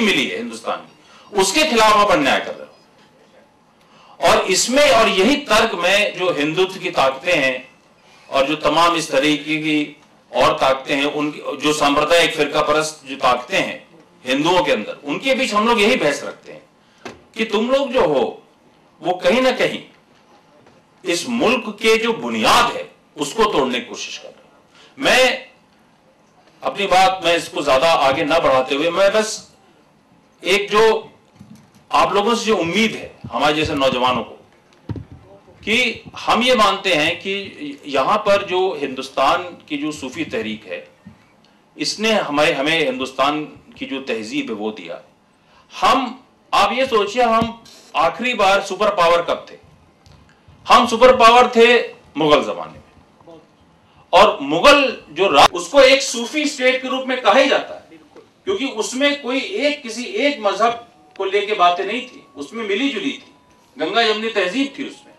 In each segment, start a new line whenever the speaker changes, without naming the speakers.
मिली है हिंदुस्तान की, उसके खिलाफ आप अन्याय कर रहे हो। और इसमें, और यही तर्क में जो हिंदुत्व की ताकतें हैं और जो तमाम इस तरीके की और ताकतें हैं, उनकी जो सांप्रदायिक फिरका परस्त जो ताकतें हैं हिंदुओं के अंदर, उनके बीच हम लोग यही बहस रखते हैं कि तुम लोग जो हो वो कहीं ना कहीं इस मुल्क के जो बुनियाद है उसको तोड़ने की कोशिश कर रहे हो। मैं अपनी बात, मैं इसको ज्यादा आगे ना बढ़ाते हुए, मैं बस एक जो आप लोगों से जो उम्मीद है हमारे जैसे नौजवानों को, कि हम ये मानते हैं कि यहां पर जो हिंदुस्तान की जो सूफी तहरीक है, इसने हमें हिंदुस्तान की जो तहजीब है वो दिया। आप ये सोचिए, हम आखिरी बार सुपर पावर कब थे? हम सुपर पावर थे मुगल जमाने में, और मुगल जो उसको एक सूफी स्टेट के रूप में कहा ही जाता है, क्योंकि उसमें कोई किसी एक मजहब को लेके बातें नहीं थी, उसमें मिली जुली थी, गंगा यमुनी तहजीब थी उसमें।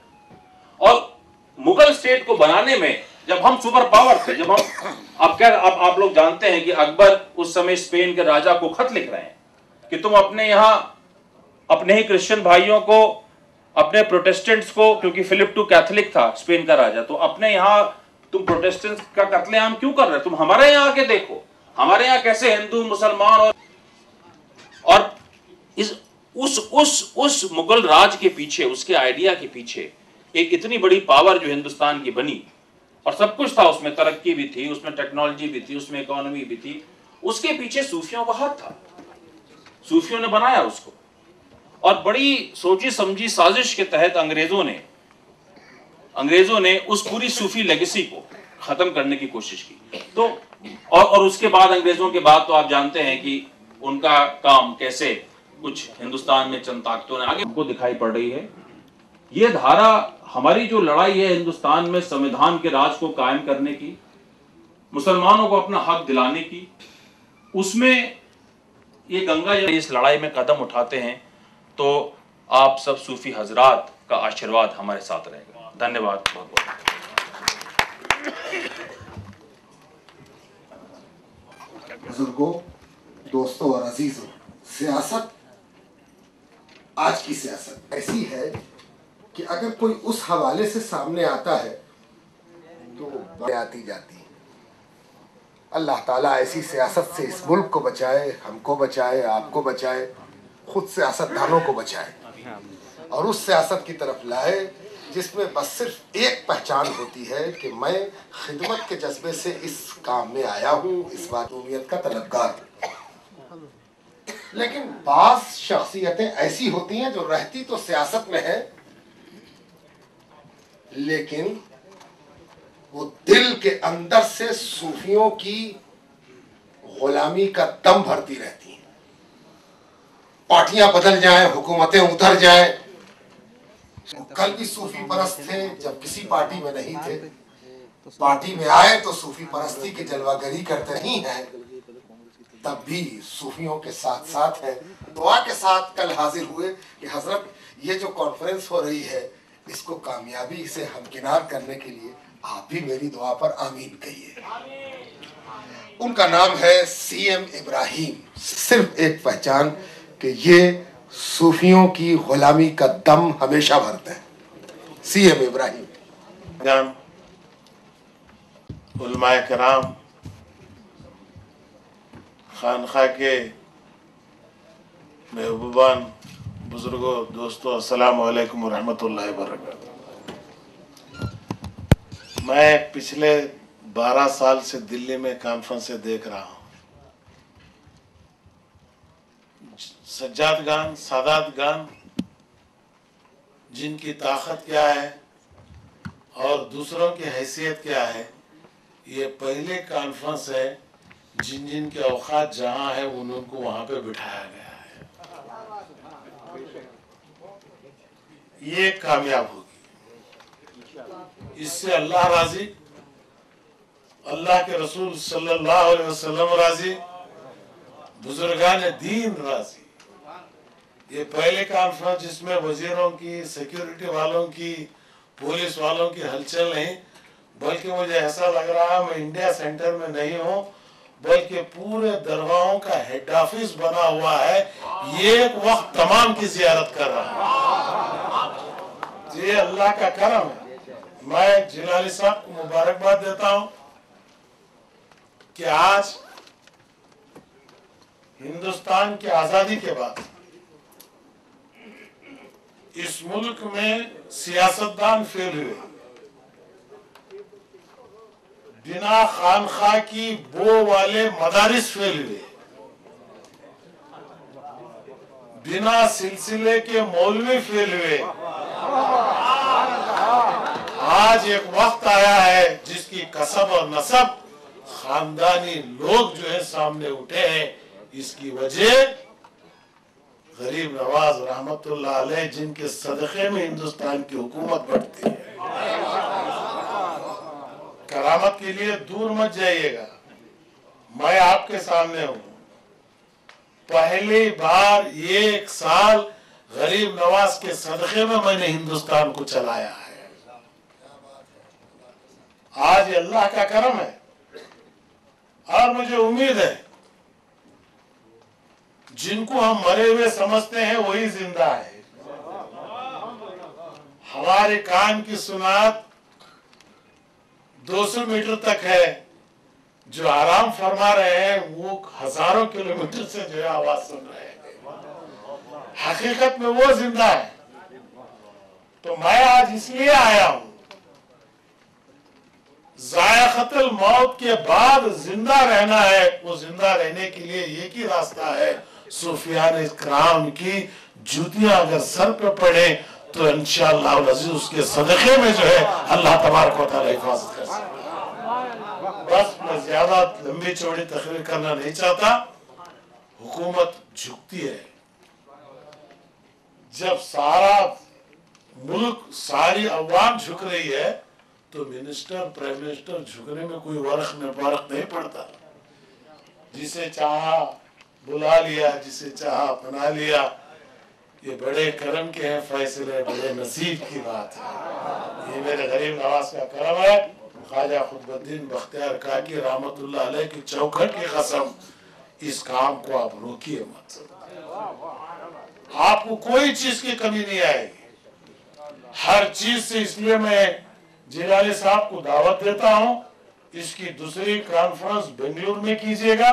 और मुगल स्टेट को बनाने में जब हम सुपर पावर थे, जब हम आप लोग जानते हैं कि अकबर उस समय स्पेन के राजा को खत लिख रहे हैं कि तुम अपने यहां अपने ही क्रिश्चियन भाइयों को, अपने प्रोटेस्टेंट्स को, क्योंकि फिलिप II कैथोलिक था स्पेन का राजा, तो अपने यहां तुम प्रोटेस्टेंट्स का कत्लेआम क्यों कर रहे हो? तुम हमारे यहां आके देखो, हमारे यहां कैसे हिंदू मुसलमान और उस मुगल राज के पीछे, उसके आइडिया के पीछे एक इतनी बड़ी पावर जो हिंदुस्तान की बनी, और सब कुछ था उसमें, तरक्की भी थी उसमें, टेक्नोलॉजी भी थी उसमें, इकोनॉमी भी थी, उसके पीछे सूफियों का हाथ था। सूफियों ने बनाया उसको, और बड़ी सोची समझी साजिश के तहत अंग्रेजों ने उस पूरी सूफी लेगेसी को खत्म करने की कोशिश की। तो और उसके बाद, अंग्रेजों के बाद तो आप जानते हैं कि उनका काम कैसे कुछ हिंदुस्तान में चंद ताकतों ने आगे हमको दिखाई पड़ रही है। ये धारा, हमारी जो लड़ाई है हिंदुस्तान में संविधान के राज को कायम करने की, मुसलमानों को अपना हक दिलाने की, उसमें ये गंगा इस लड़ाई में कदम उठाते हैं, तो आप सब सूफी हजरात का आशीर्वाद हमारे साथ रहेगा। धन्यवाद बहुत बहुत।
बुजुर्गों, दोस्तों और अजीजों, सियासत, आज की सियासत ऐसी है कि अगर कोई उस हवाले से सामने आता है तो आती जाती है। अल्लाह ताला ऐसी सियासत से इस मुल्क को बचाए, हमको बचाए, आपको बचाए, खुद सियासतदानों को बचाए, और उस सियासत की तरफ लाए जिसमें बस सिर्फ एक पहचान होती है कि मैं खिदमत के जज्बे से इस काम में आया हूँ, इस मासूमियत का तलबगार हूँ। लेकिन बाज़ शख्सियतें ऐसी होती हैं जो रहती तो सियासत में है, लेकिन वो दिल के अंदर से सूफियों की गुलामी का दम भरती रहती हैं। पार्टियां बदल जाएं, हुकूमतें उतर जाएं, कल भी सूफी परस्त थे, जब किसी पार्टी में नहीं थे, पार्टी में आए तो सूफी परस्ती की जलवागरी करते ही हैं, तब भी सूफियों के साथ साथ है। दुआ के साथ कल हाजिर हुए कि हजरत, ये जो कॉन्फ्रेंस हो रही है, इसको कामयाबी से हमकिनार करने के लिए आप भी मेरी दुआ पर आमीन कहिए। उनका नाम है CM इब्राहिम। सिर्फ एक पहचान कि ये सूफियों की गुलामी का दम हमेशा भरते हैं। CM इब्राहिम।
उलमाए कराम, खानखा के महबूबान, बुजुर्गों, दोस्तों, अस्सलामु अलैकुम रहमतुल्लाहि व बरकातहू। मैं पिछले 12 साल से दिल्ली में कॉन्फ्रेंसें देख रहा हूँ। सज्जादगान, सादातगान, जिनकी ताकत क्या है और दूसरों की हैसियत क्या है, ये पहले कॉन्फ्रेंस है जिन जिन के औकात जहाँ है उनको वहाँ पे बिठाया गया है। ये कामयाब होगी, इससे अल्लाह राजी, अल्लाह के रसूल सल्लल्लाहु अलैहि वसल्लम राजी, बुजुर्गान दीन राजी। ये पहले कॉन्फ्रेंस जिसमें वजीरों की, सिक्योरिटी वालों की, पुलिस वालों की हलचल नहीं, बल्कि मुझे ऐसा लग रहा है मैं इंडिया सेंटर में नहीं हूँ بلکہ پورے درگاہوں کا ہیڈ آفس بنا ہوا ہے، یہ ایک وقت تمام کی زیارت کر رہا ہے۔ یہ اللہ کا کرم ہے۔ میں جلالی صاحب کو مبارکباد دیتا ہوں کہ آج ہندوستان کی آزادی کے بعد اس ملک میں سیاستدان فیل ہوئے، بنا خانخواہ کی بو والے مدارس فیل ہوئے، بنا سلسلے کے مولوی فیل ہوئے۔ آج ایک وقت آیا ہے جس کی کسب اور نسب خاندانی لوگ جو ہے سامنے اٹھے ہیں۔ اس کی وجہ غریب نواز رحمت اللہ علیہ، جن کے صدقے میں ہندوستان کی حکومت بڑھتی ہے۔ کرامت کے لیے دور مت جائیے گا، میں آپ کے سامنے ہوں۔ پہلی بار ایک سال غریب نواز کے صدقے میں نے ہندوستان کو چلایا ہے۔ آج اللہ کا کرم ہے اور مجھے امید ہے جن کو ہم مرے ہوئے سمجھتے ہیں وہی زندہ ہے۔ ہمارے کان کی سماعت 200 میٹر تک ہے، جو آرام فرما رہے ہیں وہ ہزاروں کلومیٹر سے جو ہے آواز سن رہے ہیں۔ حقیقت میں وہ زندہ ہے۔ تو میں آج اس لیے آیا ہوں، ذائقۃ الموت کے بعد زندہ رہنا ہے۔ وہ زندہ رہنے کے لیے ایک ہی راستہ ہے، صوفیان کرام کی جوتیاں اگر سر پہ پڑے تو انشاءاللہ العزیز اس کے صدقے میں جو ہے اللہ تبارک و تعالی حفاظت کر سکتا ہے۔ بس میں زیادہ لمبی چوڑی تقریر کرنا نہیں چاہتا۔ حکومت جھکتی ہے، جب سارا ملک، ساری عوام جھک رہی ہے تو منسٹر، پرائم منسٹر جھکنے میں کوئی فرق نہیں پڑتا۔ جسے چاہا بلا لیا، جسے چاہا اپنا لیا۔ یہ بڑے کرم کے ہیں فیصلے، بڑے نصیب کی بات ہے۔ یہ میرے غریب نواز کا کرم ہے۔ خواجہ قطب الدین بختیار کاکی رحمت اللہ علیہ کی چوکھٹ کی قسم، اس کام کو آپ روکیے مت۔ آپ کو کوئی چیز کی کمی نہیں آئے گی، ہر چیز سے۔ اس لیے میں جلالی صاحب کو دعوت دیتا ہوں، اس کی دوسری کانفرنس بنگلور میں کیجیے گا۔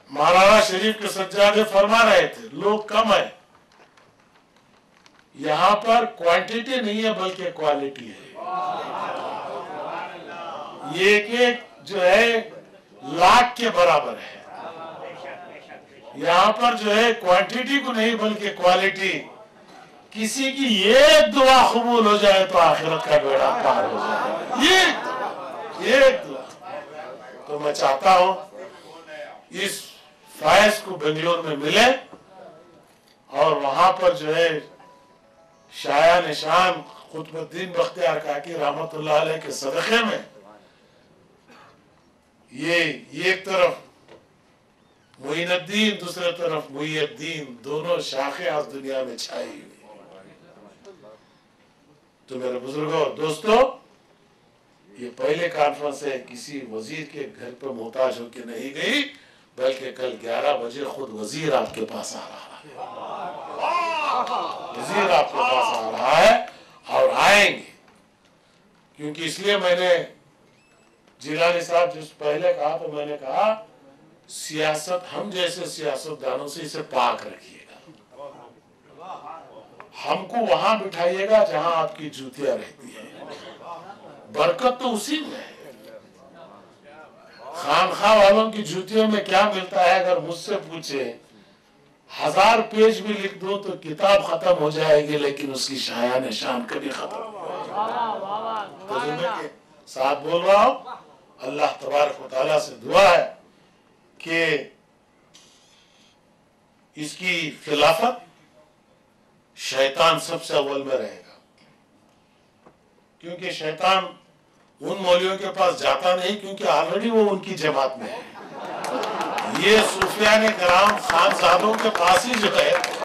مولانا شریف کے سجادے فرما رہے تھے لوگ کم ہیں، یہاں پر کوانٹیٹی نہیں ہے بلکہ کوالٹی ہے۔ یہ ایک جو ہے لاکھ کے برابر ہے۔ یہاں پر جو ہے کوانٹیٹی کو نہیں بلکہ کوالٹی۔ کسی کی ایک دعا قبول ہو جائے تو آخرت کا بیڑا پار ہو جائے۔ ایک دعا۔ تو میں چاہتا ہوں اس فائز کو بنگلور میں ملے اور وہاں پر جو ہے شایان شان قطب الدین بختیار کاکی رحمت اللہ علیہ کے صدقے میں یہ ایک طرف معین الدین، دوسرے طرف محی الدین، دونوں شاخیں آج دنیا میں چھائی ہوئی۔ تو میرے بزرگوں اور دوستوں، یہ پہلے کانفرنس ہے، کسی وزیر کے گھر پر محتاج ہو کے نہیں گئی، بلکہ کل 11 بجے خود وزیر آپ کے پاس آ رہا ہے۔ وزیر آپ کے پاس آ رہا ہے اور آئیں گے، کیونکہ اس لیے میں نے جیلانی صاحب جس پہلے کہا تو میں نے کہا سیاست، ہم جیسے سیاستدانوں سے اسے پاک رکھیے گا۔ ہم کو وہاں بٹھائیے گا جہاں آپ کی جوتیاں رہتی ہیں۔ برکت تو اسی میں ہے۔ خانخواہ والوں کی جوتیوں میں کیا ملتا ہے اگر مجھ سے پوچھے، 1000 پیج بھی لکھ دو تو کتاب ختم ہو جائے گی، لیکن اس کی شایان شان کبھی ختم نہیں ہوگی۔ کے ساتھ بول رہا ہوں، اللہ تبارک و تعالیٰ سے دعا ہے کہ اس کی خلافت شیطان سب سے اول میں رہے گا، کیونکہ شیطان ان مولویوں کے پاس جاتا نہیں، کیونکہ آلریڈی وہ ان کی جماعت میں ہے۔ یہ صوفیان کرام خانزادوں کے پاس ہی جو ہے